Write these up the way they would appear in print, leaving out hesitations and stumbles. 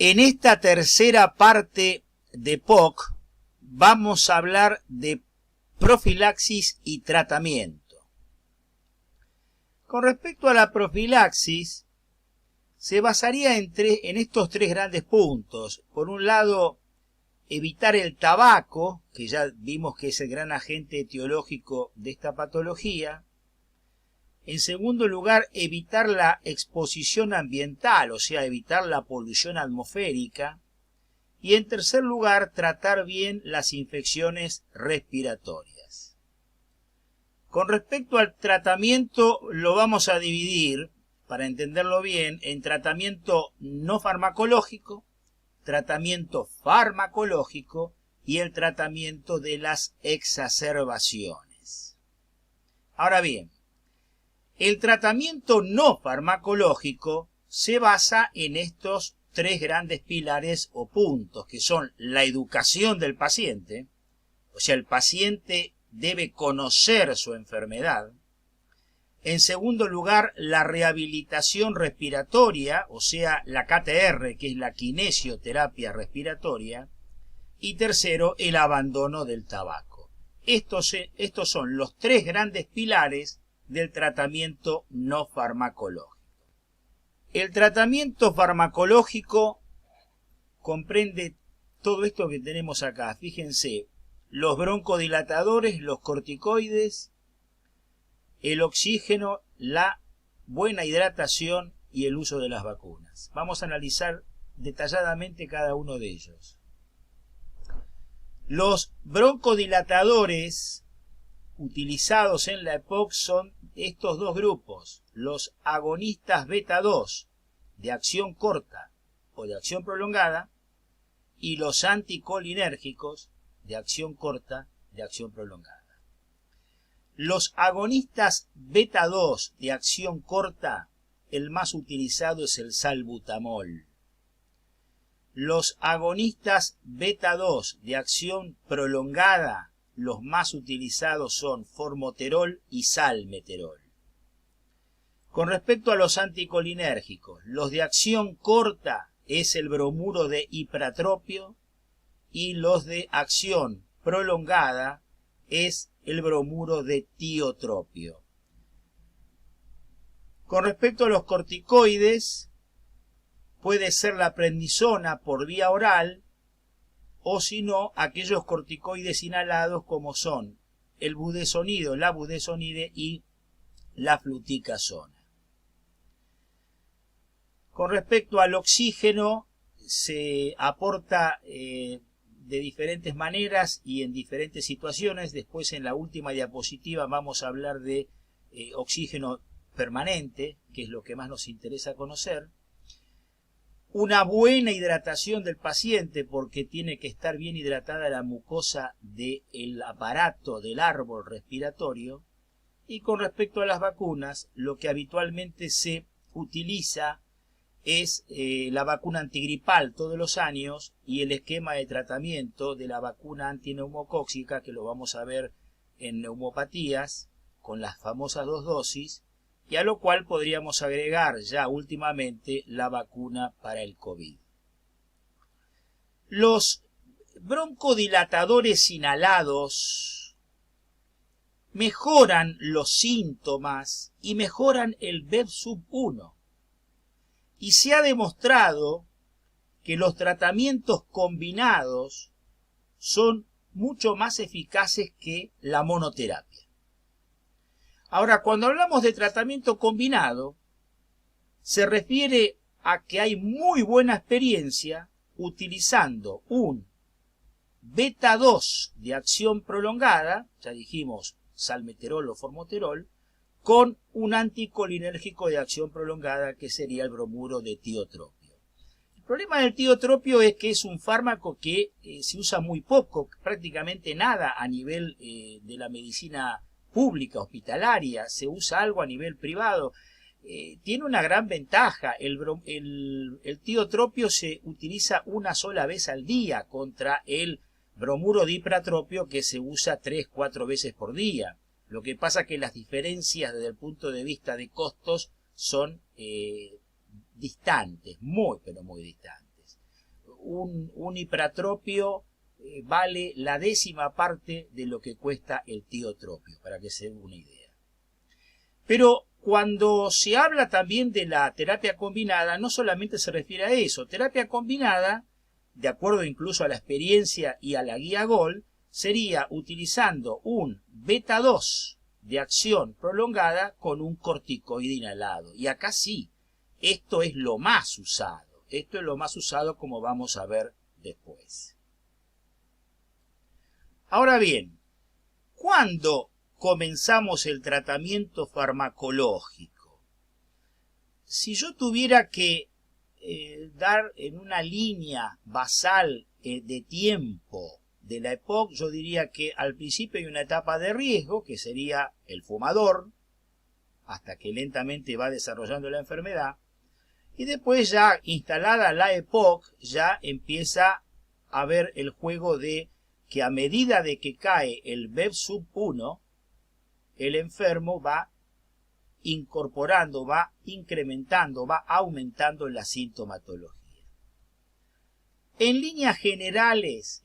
En esta tercera parte de POC vamos a hablar de profilaxis y tratamiento. Con respecto a la profilaxis, se basaría en estos tres grandes puntos. Por un lado, evitar el tabaco, que ya vimos que es el gran agente etiológico de esta patología. En segundo lugar, evitar la exposición ambiental, o sea, evitar la polución atmosférica. Y en tercer lugar, tratar bien las infecciones respiratorias. Con respecto al tratamiento, lo vamos a dividir, para entenderlo bien, en tratamiento no farmacológico, tratamiento farmacológico y el tratamiento de las exacerbaciones. Ahora bien, el tratamiento no farmacológico se basa en estos tres grandes pilares o puntos, que son la educación del paciente, o sea, el paciente debe conocer su enfermedad. En segundo lugar, la rehabilitación respiratoria, o sea, la KTR, que es la kinesioterapia respiratoria. Y tercero, el abandono del tabaco. Estos son los tres grandes pilares del tratamiento no farmacológico. El tratamiento farmacológico comprende todo esto que tenemos acá. Fíjense, los broncodilatadores, los corticoides, el oxígeno, la buena hidratación y el uso de las vacunas. Vamos a analizar detalladamente cada uno de ellos. Los broncodilatadores utilizados en la EPOC son estos dos grupos, los agonistas beta 2 de acción corta o de acción prolongada y los anticolinérgicos de acción corta, de acción prolongada. Los agonistas beta 2 de acción corta, el más utilizado es el salbutamol. Los agonistas beta 2 de acción prolongada, los más utilizados son formoterol y salmeterol. Con respecto a los anticolinérgicos, los de acción corta es el bromuro de ipratropio y los de acción prolongada es el bromuro de tiotropio. Con respecto a los corticoides, puede ser la prednisona por vía oral o si no, aquellos corticoides inhalados como son el budesonide, la budesonide y la fluticasona. Con respecto al oxígeno, se aporta de diferentes maneras y en diferentes situaciones. Después en la última diapositiva vamos a hablar de oxígeno permanente, que es lo que más nos interesa conocer. Una buena hidratación del paciente, porque tiene que estar bien hidratada la mucosa del aparato del árbol respiratorio. Y con respecto a las vacunas, lo que habitualmente se utiliza es la vacuna antigripal todos los años y el esquema de tratamiento de la vacuna antineumocóxica, que lo vamos a ver en neumopatías, con las famosas 2 dosis, y a lo cual podríamos agregar ya últimamente la vacuna para el COVID. Los broncodilatadores inhalados mejoran los síntomas y mejoran el BEV-1. Y se ha demostrado que los tratamientos combinados son mucho más eficaces que la monoterapia. Ahora, cuando hablamos de tratamiento combinado, se refiere a que hay muy buena experiencia utilizando un beta 2 de acción prolongada, ya dijimos salmeterol o formoterol, con un anticolinérgico de acción prolongada que sería el bromuro de tiotropio. El problema del tiotropio es que es un fármaco que se usa muy poco, prácticamente nada a nivel de la medicina pública, hospitalaria, se usa algo a nivel privado. Tiene una gran ventaja, el tiotropio se utiliza una sola vez al día contra el bromuro de ipratropio que se usa 3-4 veces por día. Lo que pasa es que las diferencias desde el punto de vista de costos son distantes, muy pero muy distantes. un hipratropio vale la 10ª parte de lo que cuesta el tiotropio, para que se den una idea. Pero cuando se habla también de la terapia combinada, no solamente se refiere a eso. Terapia combinada, de acuerdo incluso a la experiencia y a la guía GOL, sería utilizando un beta 2 de acción prolongada con un corticoide inhalado. Y acá sí, esto es lo más usado. Esto es lo más usado, como vamos a ver después. Ahora bien, ¿cuándo comenzamos el tratamiento farmacológico? Si yo tuviera que dar en una línea basal de tiempo de la EPOC, yo diría que al principio hay una etapa de riesgo, que sería el fumador, hasta que lentamente va desarrollando la enfermedad, y después ya instalada la EPOC, ya empieza a haber el juego de que a medida de que cae el BEV sub 1, el enfermo va incorporando, va incrementando, va aumentando la sintomatología. En líneas generales,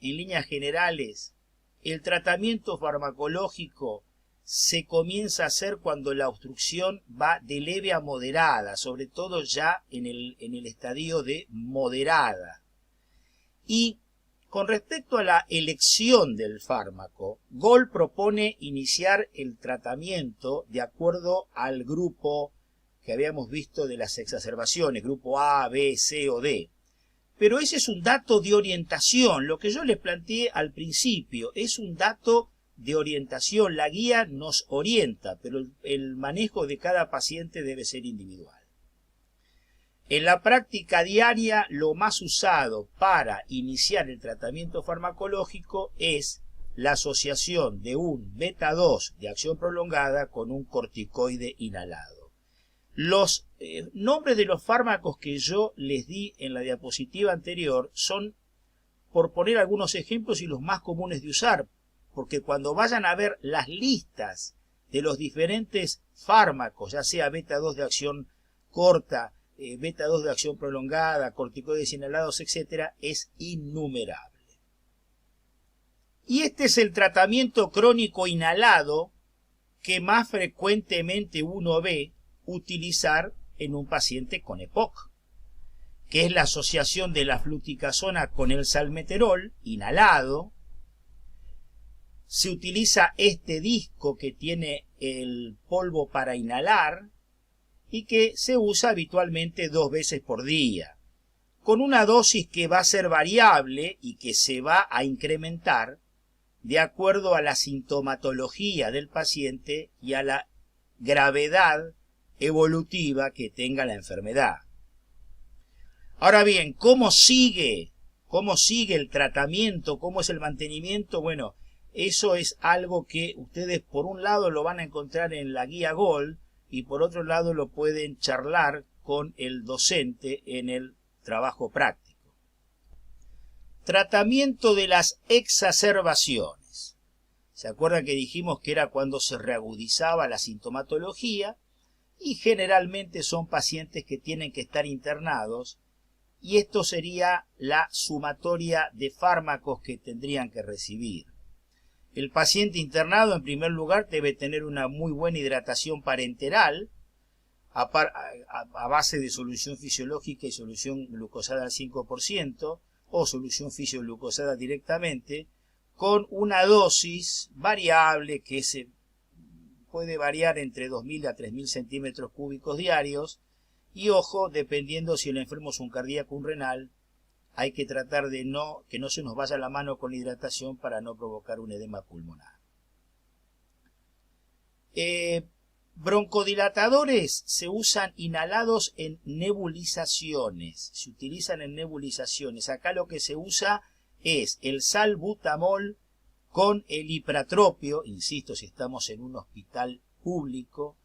el tratamiento farmacológico se comienza a hacer cuando la obstrucción va de leve a moderada, sobre todo ya en el estadio de moderada. Y con respecto a la elección del fármaco, GOL propone iniciar el tratamiento de acuerdo al grupo que habíamos visto de las exacerbaciones, grupo A, B, C o D. Pero ese es un dato de orientación, lo que yo les planteé al principio, es un dato de orientación, la guía nos orienta, pero el manejo de cada paciente debe ser individual. En la práctica diaria, lo más usado para iniciar el tratamiento farmacológico es la asociación de un beta 2 de acción prolongada con un corticoide inhalado. Los nombres de los fármacos que yo les di en la diapositiva anterior son, por poner algunos ejemplos, y los más comunes de usar, porque cuando vayan a ver las listas de los diferentes fármacos, ya sea beta 2 de acción corta, beta 2 de acción prolongada, corticoides inhalados, etc., es innumerable. Y este es el tratamiento crónico inhalado que más frecuentemente uno ve utilizar en un paciente con EPOC, que es la asociación de la fluticasona con el salmeterol inhalado. Se utiliza este disco que tiene el polvo para inhalar, y que se usa habitualmente 2 veces por día, con una dosis que va a ser variable y que se va a incrementar de acuerdo a la sintomatología del paciente y a la gravedad evolutiva que tenga la enfermedad. Ahora bien, ¿cómo sigue el tratamiento? ¿Cómo es el mantenimiento? Bueno, eso es algo que ustedes por un lado lo van a encontrar en la guía GOL, y por otro lado lo pueden charlar con el docente en el trabajo práctico. Tratamiento de las exacerbaciones. ¿Se acuerdan que dijimos que era cuando se reagudizaba la sintomatología? Y generalmente son pacientes que tienen que estar internados, y esto sería la sumatoria de fármacos que tendrían que recibir. El paciente internado, en primer lugar, debe tener una muy buena hidratación parenteral a base de solución fisiológica y solución glucosada al 5% o solución fisioglucosada directamente, con una dosis variable que se puede variar entre 2.000 a 3.000 centímetros cúbicos diarios. Y ojo, dependiendo si el enfermo es un cardíaco o un renal, hay que tratar de que no se nos vaya la mano con la hidratación para no provocar un edema pulmonar. Broncodilatadores se usan inhalados en nebulizaciones. Se utilizan en nebulizaciones. Acá lo que se usa es el salbutamol con el hipratropio, insisto, si estamos en un hospital público,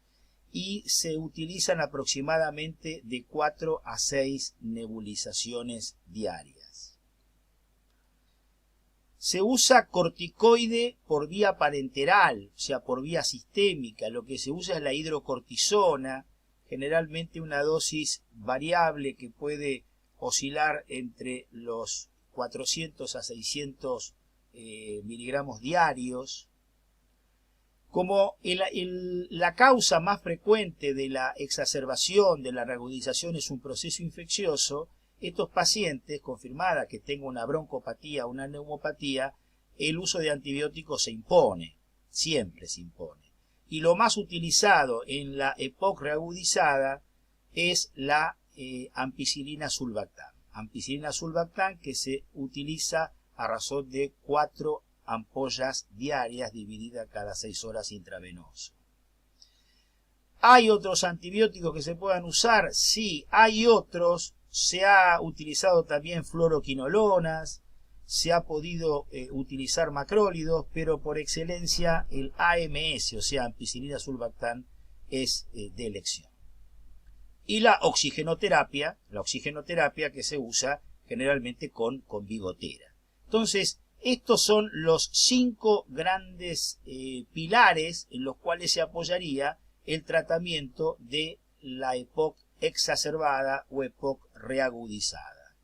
y se utilizan aproximadamente de 4 a 6 nebulizaciones diarias. Se usa corticoide por vía parenteral, o sea, por vía sistémica. Lo que se usa es la hidrocortisona, generalmente una dosis variable que puede oscilar entre los 400 a 600 miligramos diarios. Como la causa más frecuente de la exacerbación, de la reagudización, es un proceso infeccioso, estos pacientes, confirmada que tenga una broncopatía o una neumopatía, el uso de antibióticos se impone, siempre se impone. Y lo más utilizado en la EPOC reagudizada es la ampicilina sulbactam. Ampicilina sulbactam que se utiliza a razón de 4 ampollas diarias divididas cada 6 horas intravenoso. ¿Hay otros antibióticos que se puedan usar? Sí, hay otros. Se ha utilizado también fluoroquinolonas, se ha podido utilizar macrólidos, pero por excelencia el AMS, o sea, ampicilina sulbactam, es de elección. Y la oxigenoterapia que se usa generalmente con bigotera. Entonces, estos son los 5 grandes pilares en los cuales se apoyaría el tratamiento de la EPOC exacerbada o EPOC reagudizada.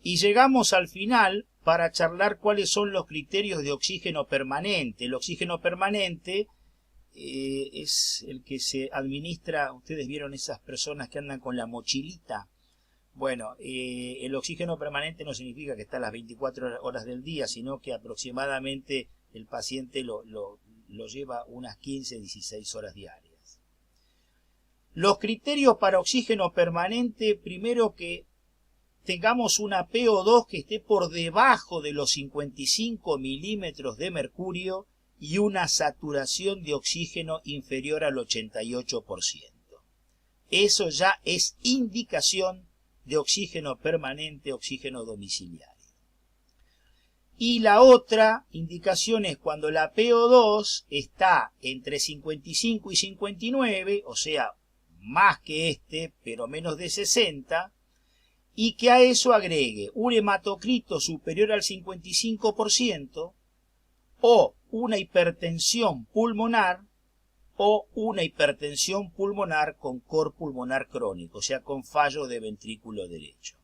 Y llegamos al final para charlar cuáles son los criterios de oxígeno permanente. El oxígeno permanente es el que se administra, ustedes vieron esas personas que andan con la mochilita. Bueno, el oxígeno permanente no significa que está a las 24 horas del día, sino que aproximadamente el paciente lo lleva unas 15-16 horas diarias. Los criterios para oxígeno permanente, primero que tengamos una PO2 que esté por debajo de los 55 milímetros de mercurio y una saturación de oxígeno inferior al 88%. Eso ya es indicación de oxígeno permanente, oxígeno domiciliario. Y la otra indicación es cuando la PO2 está entre 55 y 59, o sea, más que pero menos de 60, y que a eso agregue un hematocrito superior al 55%, o una hipertensión pulmonar, o una hipertensión pulmonar con cor pulmonar crónico, o sea, con fallo de ventrículo derecho.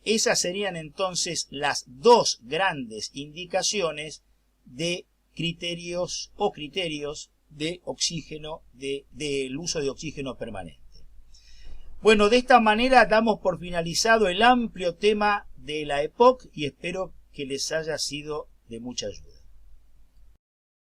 Esas serían entonces las 2 grandes indicaciones de criterios de oxígeno, del uso de oxígeno permanente. Bueno, de esta manera damos por finalizado el amplio tema de la EPOC y espero que les haya sido de mucha ayuda.